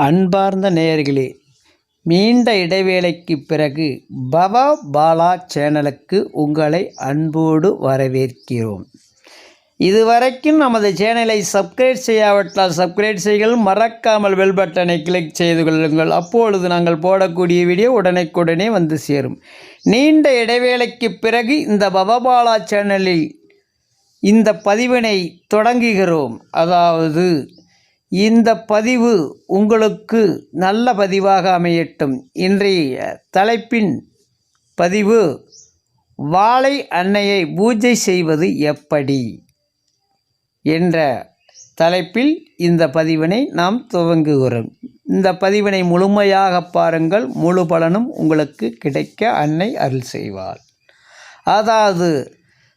அன்பார்ந்த நேயர்களே, நீண்ட இடைவேளைக்கு பிறகு பவா பாலா சேனலுக்கு உங்களை அன்போடு வரவேற்கிறோம். இதுவரைக்கும் நமது சேனலை சப்ஸ்கிரைப் செய்யாவிட்டால் சப்ஸ்கிரைப் செய்யுங்கள், மறக்காமல் பெல் பட்டனை கிளிக் செய்து கொள்ளுங்கள். அப்பொழுது நாங்கள் போடக்கூடிய வீடியோ உடனுக்குடனே வந்து சேரும். நீண்ட இடைவேளைக்கு பிறகு இந்த பவா பாலா சேனலில் இந்த பதிவினை தொடங்குகிறோம். அதாவது இந்த பதிவு உங்களுக்கு நல்ல பதிவாக அமையட்டும். இன்றைய தலைப்பின் பதிவு வாழை அன்னையை பூஜை செய்வது எப்படி என்ற தலைப்பில் இந்த பதிவினை நாம் துவங்குகிறோம். இந்த பதிவினை முழுமையாக பாருங்கள், முழு பலனும் உங்களுக்கு கிடைக்க அன்னை அருள் செய்வாள். அதாவது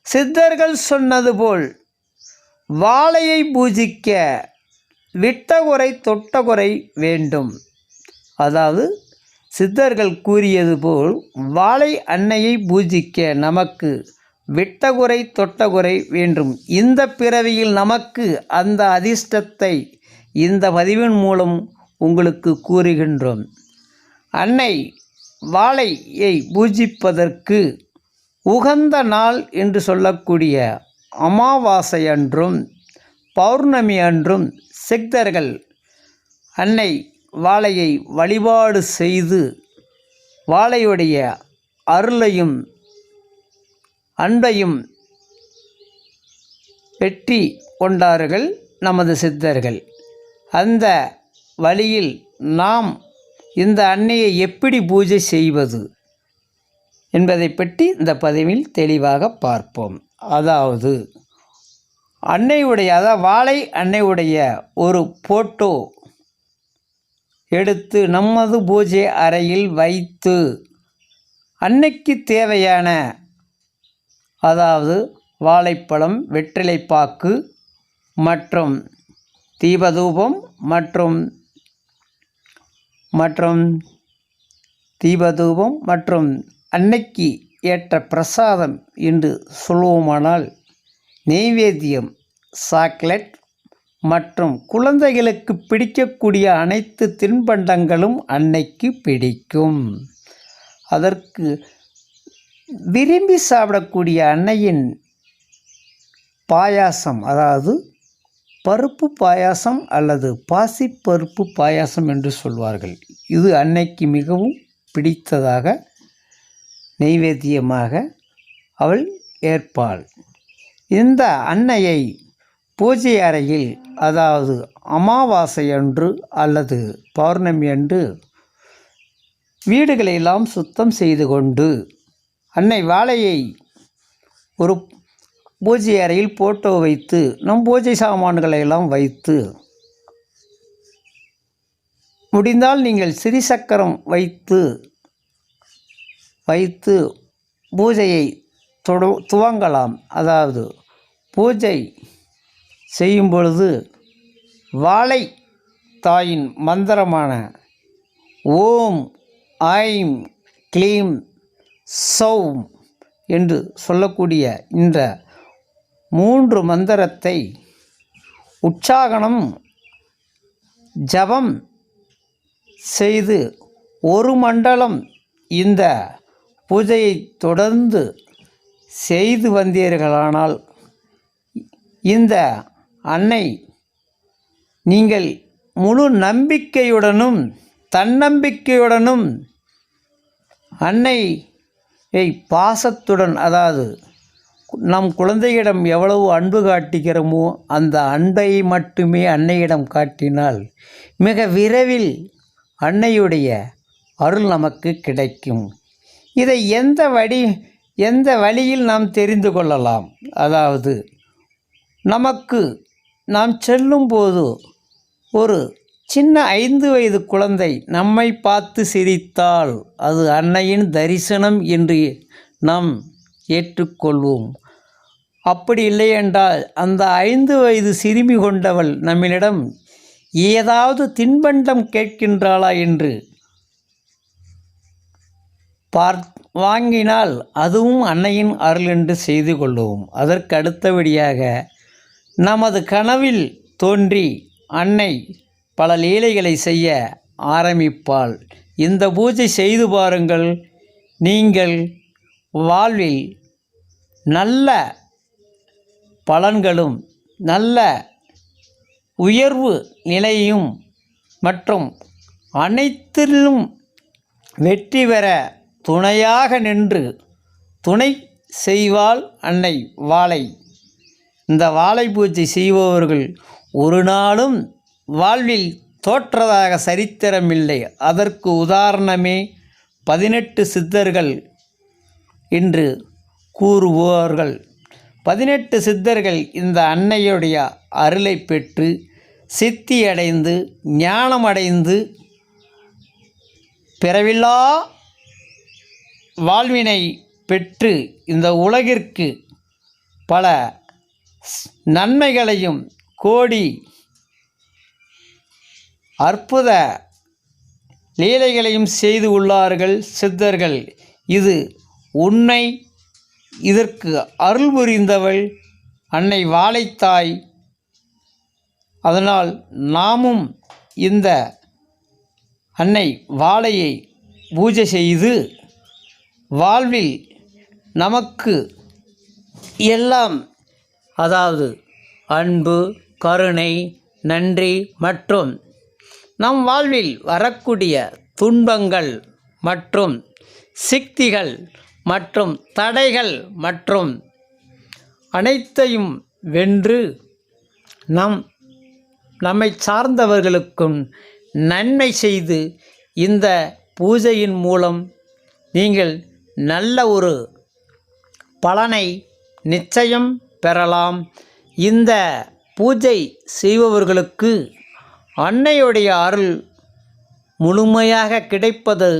சித்தர்கள் சொன்னது போல் வாழையை பூஜிக்க விட்டகுறை தொட்டகுறை வேண்டும். அதாவது சித்தர்கள் கூறியது போல் வாழை அன்னையை பூஜிக்க நமக்கு விட்டகுறை தொட்டகுறை வேண்டும். இந்த பிறவியில் நமக்கு அந்த அதிர்ஷ்டத்தை இந்த பதிவின் மூலம் உங்களுக்கு கூறுகின்றோம். அன்னை வாழையை பூஜிப்பதற்கு உகந்த நாள் என்று சொல்லக்கூடிய அமாவாசை அன்றும் பௌர்ணமி அன்றும் சித்தர்கள் அன்னை வாழையை வழிபாடு செய்து வாழையுடைய அருளையும் அன்பையும் பெற்றி கொண்டார்கள் நமது சித்தர்கள். அந்த வழியில் நாம் இந்த அன்னையை எப்படி பூஜை செய்வது என்பதை பற்றி இந்த பதிவில் தெளிவாக பார்ப்போம். அதாவது வாழை அன்னையுடைய ஒரு போட்டோ எடுத்து நமது பூஜை அறையில் வைத்து அன்னைக்கு தேவையான அதாவது வாழைப்பழம், வெற்றிலைப்பாக்கு மற்றும் தீபதூபம் மற்றும் அன்னைக்கு ஏற்ற பிரசாதம் என்று சொல்லுவோமானால் நெய்வேத்தியம், சாக்லேட் மற்றும் குழந்தைகளுக்கு பிடிக்கக்கூடிய அனைத்து தின்பண்டங்களும் அன்னைக்கு பிடிக்கும். அதற்கு விரும்பி சாப்பிடக்கூடிய அன்னையின் பாயாசம், அதாவது பருப்பு பாயாசம் அல்லது பாசிப்பருப்பு பாயாசம் என்று சொல்வார்கள். இது அன்னைக்கு மிகவும் பிடித்ததாக நெய்வேத்தியமாக அவள் ஏற்பாள். இந்த அன்னையை பூஜை அறையில் அதாவது அமாவாசை அன்று அல்லது பௌர்ணமி அன்று வீடுகளெல்லாம் சுத்தம் செய்து கொண்டு அன்னை வாழையை ஒரு பூஜை அறையில் போட்டோ வைத்து நம் பூஜை சாமான்களை எல்லாம் வைத்து முடிந்தால் நீங்கள் சிறிசக்கரம் வைத்து பூஜையை துவங்கலாம். அதாவது பூஜை செய்யும் பொழுது வாழை தாயின் மந்திரமான ஓம் ஐம் க்ளீம் சௌம் என்று சொல்லக்கூடிய இந்த 3 மந்திரத்தை உச்சாரணம் ஜபம் செய்து 1 மண்டலம் இந்த பூஜையை தொடர்ந்து செய்து வந்தீர்களானால் இந்த அன்னை நீங்கள் முழு நம்பிக்கையுடனும் தன்னம்பிக்கையுடனும் அன்னையை பாசத்துடன், அதாவது நம் குழந்தையிடம் எவ்வளவு அன்பு காட்டுகிறோமோ அந்த அன்பை மட்டுமே அன்னையிடம் காட்டினால் மிக விரைவில் அன்னையுடைய அருள் நமக்கு கிடைக்கும். இதை எந்த வழியில் நாம் தெரிந்து கொள்ளலாம்? அதாவது நாம் செல்லும்போது ஒரு சின்ன 5 வயது குழந்தை நம்மை பார்த்து சிரித்தால் அது அன்னையின் தரிசனம் என்று நாம் ஏற்றுக்கொள்வோம். அப்படி இல்லையென்றால் அந்த 5 வயது சிறுமி கொண்டவள் நம்மிடம் ஏதாவது தின்பண்டம் கேட்கின்றாளா என்று வாங்கினால் அதுவும் அன்னையின் அருள் என்று செய்து கொள்வோம். அதற்கு அடுத்தபடியாக நமது கனவில் தோன்றி அன்னை பல லீலைகளை செய்ய ஆரம்பிப்பாள். இந்த பூஜை செய்து பாருங்கள். நீங்கள் வாழ்வில் நல்ல பலன்களும் நல்ல உயர்வு நிலையும் மற்றும் அனைத்திலும் வெற்றி பெற துணையாக நின்று துணை செய்வாள் அன்னை வாழை. இந்த வாழை பூஜை செய்பவர்கள் ஒரு நாளும் வாழ்வில் தோற்றதாக சரித்திரமில்லை. அதற்கு உதாரணமே 18 சித்தர்கள் என்று கூறுவார்கள். 18 சித்தர்கள் இந்த அன்னையுடைய அருளை பெற்று சித்தியடைந்து ஞானமடைந்து பிறவில்லா வாழ்வினை பெற்று இந்த உலகிற்கு பல நன்மைகளையும் கோடி அற்புத லீலைகளையும் செய்து உள்ளார்கள் சித்தர்கள். இது உண்மை. இதற்கு அருள் புரிந்தவள் அன்னை வாழைத்தாய். அதனால் நாமும் இந்த அன்னை வாழையை பூஜை செய்து வாழ்வில் நமக்கு எல்லாம், அதாவது அன்பு, கருணை, நன்றி மற்றும் நம் வாழ்வில் வரக்கூடிய துன்பங்கள் மற்றும் சிக்திகள் மற்றும் தடைகள் மற்றும் அனைத்தையும் வென்று நம்மை சார்ந்தவர்களுக்கும் நன்மை செய்து இந்த பூஜையின் மூலம் நீங்கள் நல்ல ஒரு பலனை நிச்சயம் பெறலாம். இந்த பூஜை செய்பவர்களுக்கு அன்னையுடைய அருள் முழுமையாக கிடைப்பது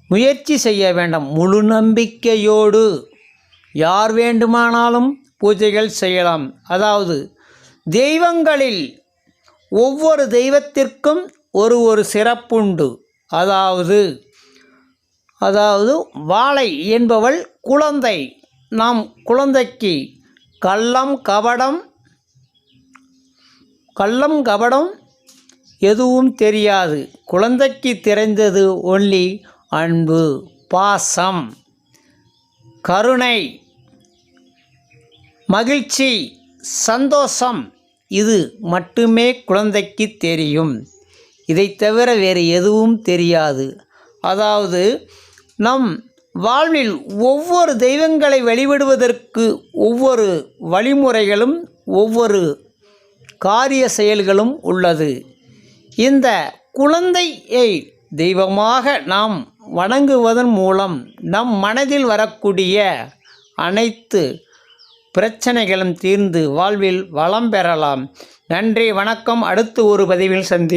முயற்சி செய்ய வேண்டும். முழு நம்பிக்கையோடு யார் வேண்டுமானாலும் பூஜைகள் செய்யலாம். அதாவது தெய்வங்களில் ஒவ்வொரு தெய்வத்திற்கும் ஒரு சிறப்புண்டு. அதாவது வாழை என்பவள் குழந்தை. நாம் குழந்தைக்கு கள்ளம் கபடம் எதுவும் தெரியாது. குழந்தைக்கு தெரிந்தது ஒன்லி அன்பு, பாசம், கருணை, மகிழ்ச்சி, சந்தோஷம். இது மட்டுமே குழந்தைக்கு தெரியும். இதை தவிர வேறு எதுவும் தெரியாது. அதாவது நம் வாழ்வில் ஒவ்வொரு தெய்வங்களை வழிபடுவதற்கு ஒவ்வொரு வழிமுறைகளும் ஒவ்வொரு காரிய செயல்களும் உள்ளது. இந்த குழந்தையை தெய்வமாக நாம் வணங்குவதன் மூலம் நம் மனதில் வரக்கூடிய அனைத்து பிரச்சனைகளும் தீர்ந்து வாழ்வில் வளம் பெறலாம். நன்றி, வணக்கம். அடுத்து ஒரு பதிவில் சந்திப்போம்.